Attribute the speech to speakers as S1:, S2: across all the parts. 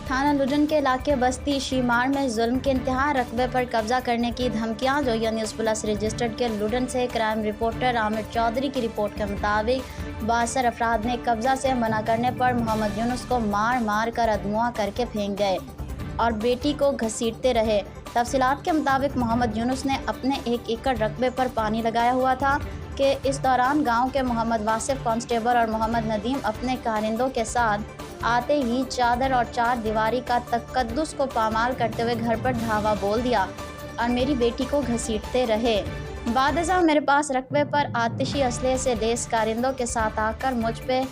S1: थाना लुडन के इलाके बस्ती शीमार में जुल्म के इंतहा रकबे पर कब्जा करने की धमकियां। जोया न्यूज़ प्लस रजिस्टर्ड के लुडन से क्राइम रिपोर्टर आमिर चौधरी की रिपोर्ट के मुताबिक 62 अफराद ने कब्जा से मना करने पर मोहम्मद यूनुस को मार मार कर अधमुआ करके फेंक गए और बेटी को घसीटते रहे। तफसीलात के मुताबिक मोहम्मद यूनुस ने अपने 1 एकड़ रकबे पर पानी लगाया हुआ था कि इस दौरान गांव के मोहम्मद वासिफ कांस्टेबल और मोहम्मद नदीम अपने कारिंदों के साथ आते ही चादर और 4 दीवारी का तकद्दुस को पामाल करते हुए घर पर धावा बोल दिया और मेरी बेटी को घसीटते रहे। बादशाह मेरे पास रकबे पर आतिशी असलहे से लैस कारिंदों के साथ आकर मुझ पे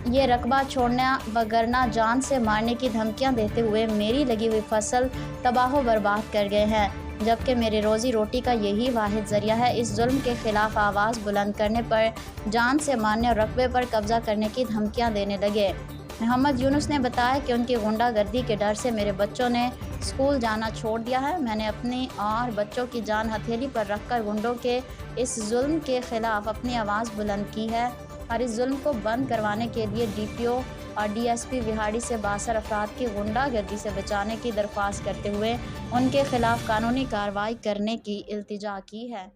S1: ये रकबा छोड़ना वगरना जान से मारने की धमकियां देते हुए मेरी लगी हुई फसल तबाह बर्बाद कर गए हैं, जबकि मेरे रोज़ी रोटी का यही वाहिद ज़रिया है। इस जुल्म के ख़िलाफ़ आवाज़ बुलंद करने पर जान से मारने और रकबे पर कब्ज़ा करने की धमकियां देने लगे। मोहम्मद यूनुस ने बताया कि उनकी गुंडागर्दी के डर से मेरे बच्चों ने स्कूल जाना छोड़ दिया है। मैंने अपनी और बच्चों की जान हथेली पर रखकर गुंडों के इस जुल्म के ख़िलाफ़ अपनी आवाज़ बुलंद की है और इस जुल्म को बंद करवाने के लिए DPO और DSP विहाड़ी से 62 अफराद की गुंडागर्दी से बचाने की दरख्वास्त करते हुए उनके ख़िलाफ़ कानूनी कार्रवाई करने की इल्तिजा की है।